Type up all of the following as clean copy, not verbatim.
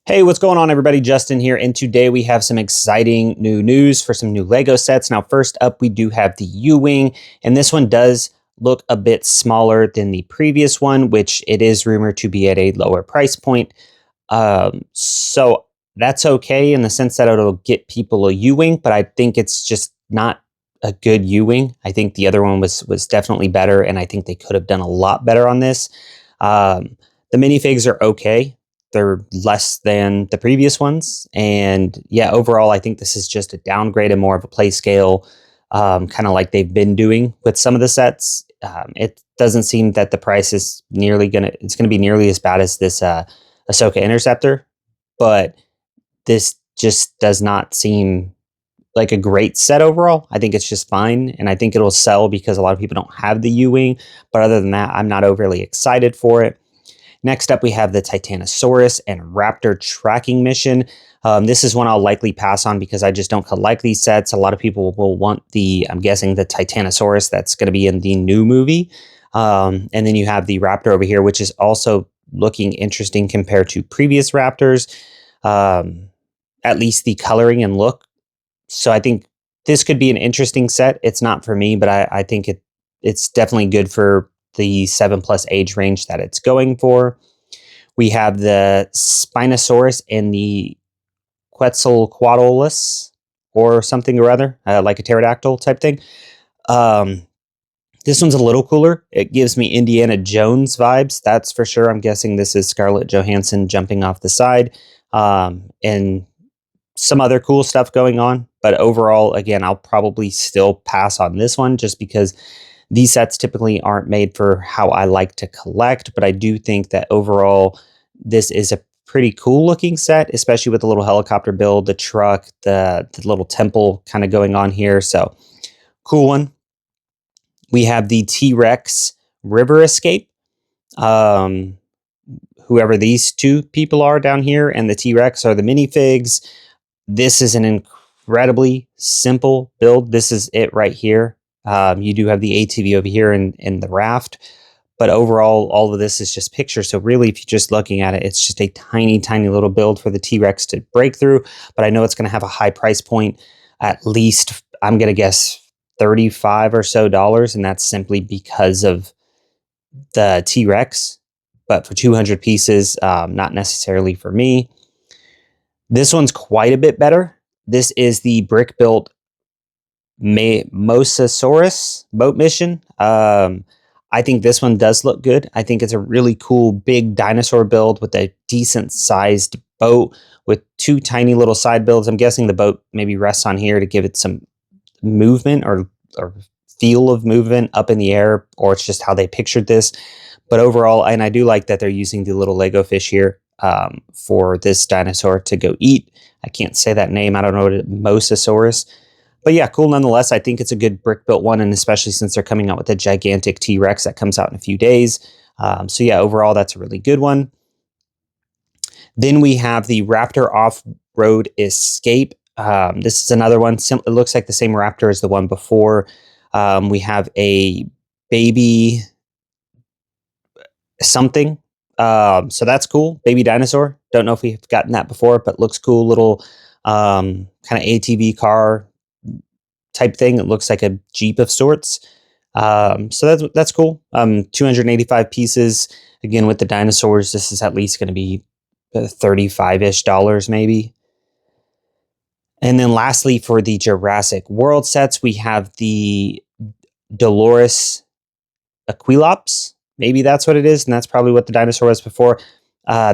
Hey, what's going on, everybody? Justin here, and today we have some exciting new news for some new Lego sets. Now, first up, we do have the U-Wing, and this one does look a bit smaller than the previous one, which it is rumored to be at a lower price point. So that's okay in the sense that it'll get people a U-Wing, but I think it's just not a good U-Wing. I think the other one was definitely better, and I think they could have done a lot better on this. The minifigs are okay. They're less than the previous ones. And yeah, overall, I think this is just a downgrade and more of a play scale, kind of like they've been doing with some of the sets. It doesn't seem that the price is it's going to be nearly as bad as this Ahsoka Interceptor, but this just does not seem like a great set overall. I think it's just fine, and I think it'll sell because a lot of people don't have the U-Wing, but other than that, I'm not overly excited for it. Next up, we have the Titanosaurus and Raptor tracking mission. This is one I'll likely pass on because I just don't collect these sets. A lot of people will want I'm guessing, the Titanosaurus that's going to be in the new movie. And then you have the Raptor over here, which is also looking interesting compared to previous Raptors, at least the coloring and look. So I think this could be an interesting set. It's not for me, but I think it's definitely good for the 7+ age range that it's going for. We have the Spinosaurus and the Quetzalcoatlus or something or other, like a pterodactyl type thing. This one's a little cooler. It gives me Indiana Jones vibes, that's for sure. I'm guessing this is Scarlett Johansson jumping off the side, and some other cool stuff going on. But overall, again, I'll probably still pass on this one just because these sets typically aren't made for how I like to collect, but I do think that overall this is a pretty cool looking set, especially with the little helicopter build, the truck, the little temple kind of going on here. So cool one. We have the T-Rex River Escape. Whoever these two people are down here, and the T-Rex are the minifigs. This is an incredibly simple build. This is it right here. You do have the ATV over here in the raft, but overall, all of this is just pictures. So really, if you're just looking at it, it's just a tiny, tiny little build for the T-Rex to break through. But I know it's going to have a high price point, at least, I'm going to guess, $35 or so, and that's simply because of the T-Rex. But for 200 pieces, not necessarily for me. This one's quite a bit better. This is the brick-built Mosasaurus boat mission. I think this one does look good. I think it's a really cool big dinosaur build with a decent sized boat with two tiny little side builds. I'm guessing the boat maybe rests on here to give it some movement or feel of movement up in the air, or it's just how they pictured this. But overall, and I do like that they're using the little Lego fish here for this dinosaur to go eat. I can't say that name. I don't know what Mosasaurus. But yeah, cool nonetheless. I think it's a good brick-built one, and especially since they're coming out with a gigantic T-Rex that comes out in a few days. So yeah, overall, that's a really good one. Then we have the Raptor Off-Road Escape. This is another one. It looks like the same Raptor as the one before. We have a baby something. So that's cool. Baby dinosaur. Don't know if we've gotten that before, but looks cool. Little kind of ATV car type thing. It looks like a Jeep of sorts. So that's cool. 285 pieces. Again, with the dinosaurs, this is at least going to be $35-ish maybe. And then lastly, for the Jurassic World sets, we have the Dolores Aquilops. Maybe that's what it is, and that's probably what the dinosaur was before.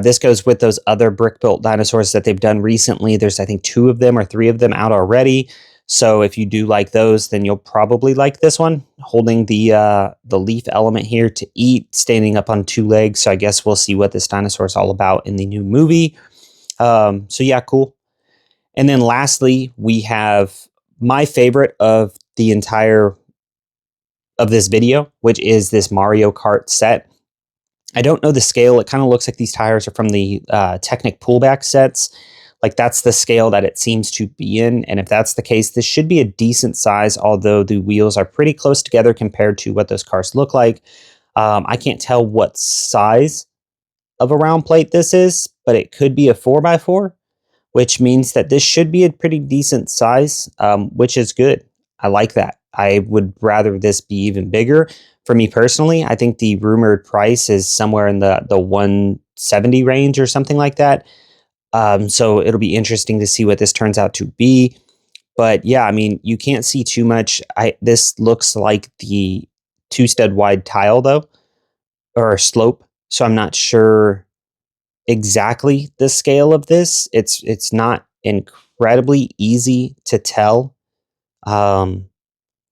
This goes with those other brick-built dinosaurs that they've done recently. There's, I think, 2 of them or 3 of them out already. So if you do like those, then you'll probably like this one, holding the leaf element here to eat, standing up on 2 legs. So I guess we'll see what this dinosaur is all about in the new movie. So yeah, cool. And then lastly, we have my favorite of the entire of this video, which is this Mario Kart set. I don't know the scale. It kind of looks like these tires are from the Technic pullback sets. Like, that's the scale that it seems to be in. And if that's the case, this should be a decent size, although the wheels are pretty close together compared to what those cars look like. I can't tell what size of a round plate this is, but it could be a 4x4, which means that this should be a pretty decent size, which is good. I like that. I would rather this be even bigger. For me personally, I think the rumored price is somewhere in the 170 range or something like that. So it'll be interesting to see what this turns out to be. But yeah, I mean, you can't see too much. This looks like the two stud wide tile though, or slope. So I'm not sure exactly the scale of this. It's not incredibly easy to tell um,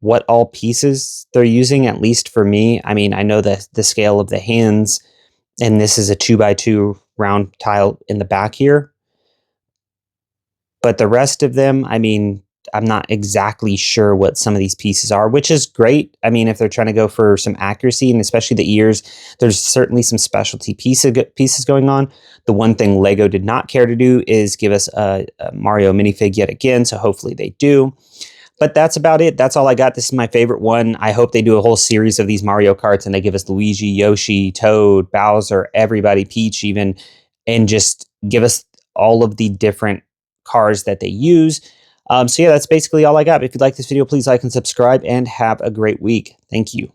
what all pieces they're using. At least for me, I mean, I know the scale of the hands, and this is a 2x2 round tile in the back here. But the rest of them, I mean, I'm not exactly sure what some of these pieces are, which is great. I mean, if they're trying to go for some accuracy and especially the ears, there's certainly some specialty pieces going on. The one thing Lego did not care to do is give us a Mario minifig yet again, so hopefully they do. But that's about it. That's all I got. This is my favorite one. I hope they do a whole series of these Mario Karts and they give us Luigi, Yoshi, Toad, Bowser, everybody, Peach even, and just give us all of the different cars that they use. So yeah, that's basically all I got. If you like this video, please like and subscribe and have a great week. Thank you.